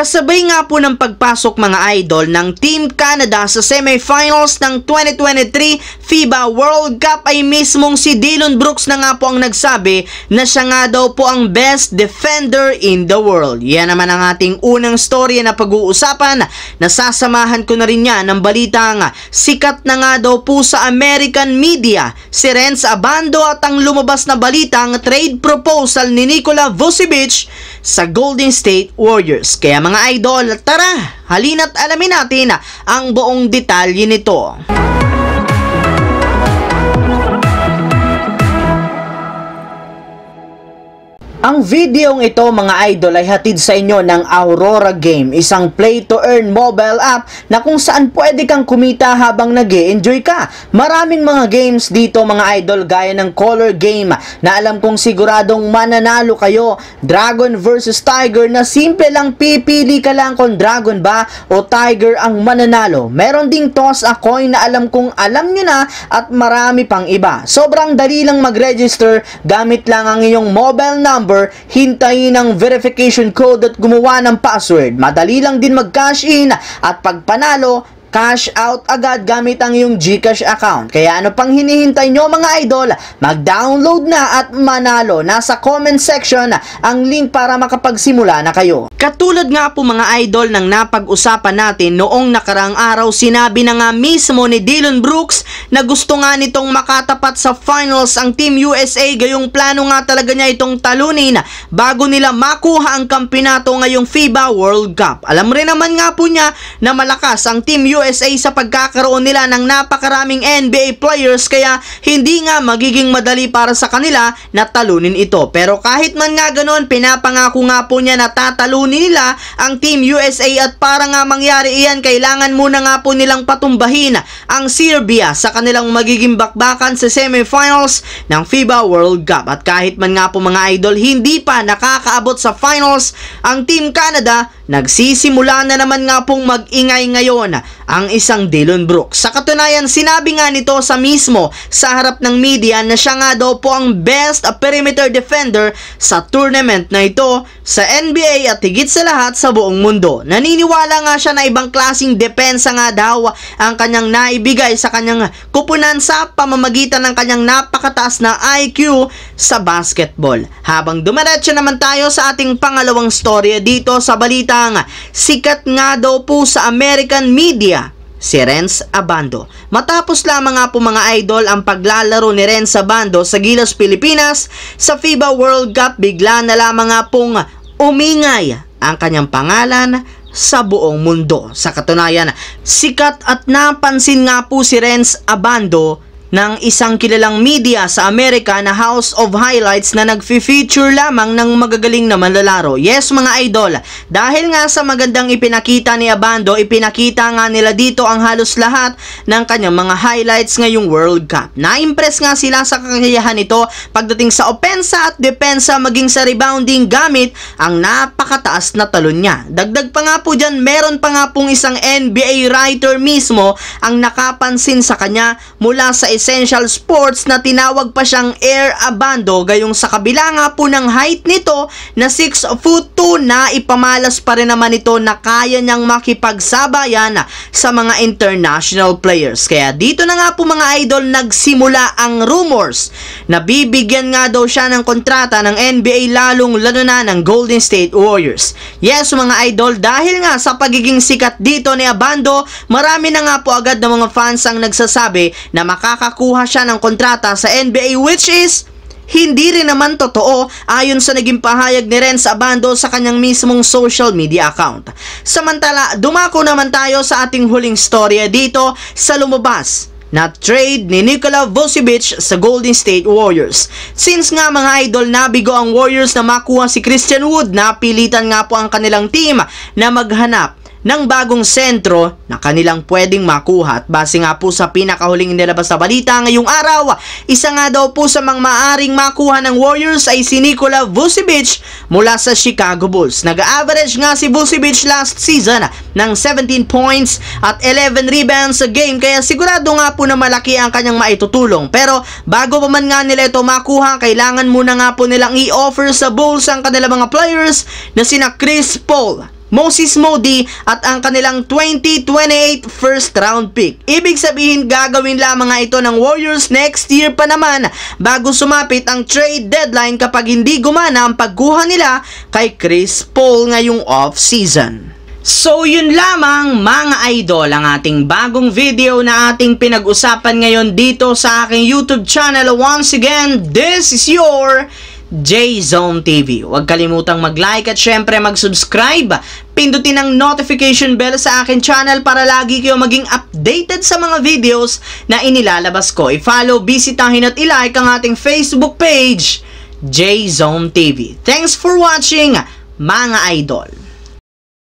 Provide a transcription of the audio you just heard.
Kasabay nga po ng pagpasok mga idol ng Team Canada sa semifinals ng 2023 FIBA World Cup ay mismong si Dillon Brooks na nga po ang nagsabi na siya nga daw po ang best defender in the world. Yan naman ang ating unang storya na pag-uusapan. Nasasamahan ko na rin yan ng balitang sikat na nga daw po sa American media si Renz Abando at ang lumabas na balitang trade proposal ni Nikola Vucevic sa Golden State Warriors. Kaya mga idol, tara, halina't alamin natin ang buong detalye nito. Ang videong ito mga idol ay hatid sa inyo ng Aurora Game, isang play-to-earn mobile app na kung saan pwede kang kumita habang nag-e-enjoy ka. Maraming mga games dito mga idol gaya ng Color Game na alam kong siguradong mananalo kayo. Dragon versus Tiger na simple lang, pipili ka lang kung Dragon ba o Tiger ang mananalo. Meron ding Toss a Coin na alam kong alam nyo na at marami pang iba. Sobrang dali lang mag-register, gamit lang ang iyong mobile number, hintayin ang verification code at gumawa ng password. Madali lang din mag-cash in at pag panalo, cash out agad gamit ang iyong GCash account. Kaya ano pang hinihintay nyo mga idol? Mag-download na at manalo. Nasa comment section ang link para makapagsimula na kayo. Katulad nga po mga idol ng napag-usapan natin noong nakarang araw, sinabi na nga mismo ni Dillon Brooks na gusto nga nitong makatapat sa finals ang Team USA, gayong plano nga talaga niya itong talunin bago nila makuha ang kampeonato ngayong FIBA World Cup. Alam rin naman nga po niya na malakas ang Team USA sa pagkakaroon nila ng napakaraming NBA players, kaya hindi nga magiging madali para sa kanila na talunin ito. Pero kahit man nga ganoon, pinapangako nga po niya na tatalunin nila ang Team USA at para nga mangyari iyan, kailangan muna nga po nilang patumbahin ang Serbia sa kanilang magiging bakbakan sa semifinals ng FIBA World Cup. At kahit man nga po mga idol, hindi pa nakakaabot sa finals ang Team Canada, nagsisimula na naman nga pong mag-ingay ngayon ang isang Dillon Brooks. Sa katunayan, sinabi nga nito sa mismo sa harap ng media na siya nga daw po ang best perimeter defender sa tournament na ito sa NBA at higit sa lahat sa buong mundo. Naniniwala nga siya na ibang klaseng depensa nga daw ang kanyang naibigay sa kanyang kupunan sa pamamagitan ng kanyang napakataas na IQ sa basketball. Habang dumiretso naman tayo sa ating pangalawang storya dito sa balitang sikat nga daw po sa American media si Renz Abando. Matapos lamang nga po mga idol ang paglalaro ni Renz Abando sa Gilas, Pilipinas sa FIBA World Cup, bigla na lamang nga pong umingay ang kanyang pangalan sa buong mundo. Sa katunayan, sikat at napansin nga po si Renz Abando ng isang kilalang media sa Amerika na House of Highlights na nag-feature lamang ng magagaling na manlalaro. Yes mga idol, dahil nga sa magandang ipinakita ni Abando, ipinakita nga nila dito ang halos lahat ng kanyang mga highlights ngayong World Cup. Na-impress nga sila sa kakayahan nito pagdating sa opensa at depensa, maging sa rebounding gamit ang napakataas na talon niya. Dagdag pa nga po dyan, meron pa nga pong isang NBA writer mismo ang nakapansin sa kanya mula sa Essential Sports na tinawag pa siyang Air Abando, gayong sa kabila nga po ng height nito na 6'2", na ipamalas pa rin naman ito na kaya niyang makipagsabayan sa mga international players. Kaya dito na nga po mga idol nagsimula ang rumors na bibigyan nga daw siya ng kontrata ng NBA, lalo na ng Golden State Warriors. Yes mga idol, dahil nga sa pagiging sikat dito ni Abando, marami na nga po agad ng mga fans ang nagsasabi na makakakuha siya ng kontrata sa NBA, which is hindi rin naman totoo ayon sa naging pahayag ni Renz Abando sa kanyang mismong social media account. Samantala, dumako naman tayo sa ating huling storya dito sa lumabas na trade ni Nikola Vucevic sa Golden State Warriors. Since nga mga idol, nabigo ang Warriors na makuha si Christian Wood, napilitan nga po ang kanilang team na maghanap ng bagong sentro na kanilang pwedeng makuha. At base nga po sa pinakahuling inilabas na balita ngayong araw, isa nga daw po sa mga maaring makuha ng Warriors ay si Nikola Vucevic mula sa Chicago Bulls. Nag-average nga si Vucevic last season ng 17 points at 11 rebounds a game, kaya sigurado nga po na malaki ang kanyang maitutulong. Pero bago pa man nga nila ito makuha, kailangan muna nga po nilang i-offer sa Bulls ang kanilang mga players na sina Chris Paul, Moses Moody at ang kanilang 2028 first round pick. Ibig sabihin gagawin lamang nga ito ng Warriors next year pa naman bago sumapit ang trade deadline kapag hindi gumana ang pagkuha nila kay Chris Paul ngayong off-season. So yun lamang mga idol ang ating bagong video na ating pinag-usapan ngayon dito sa aking YouTube channel. Once again, this is your J-Zone TV. Huwag kalimutang mag-like at syempre mag-subscribe. Pindutin ang notification bell sa akin channel para lagi kayo maging updated sa mga videos na inilalabas ko. I-follow, bisitahin at i-like ang ating Facebook page, J-Zone TV. Thanks for watching mga idol.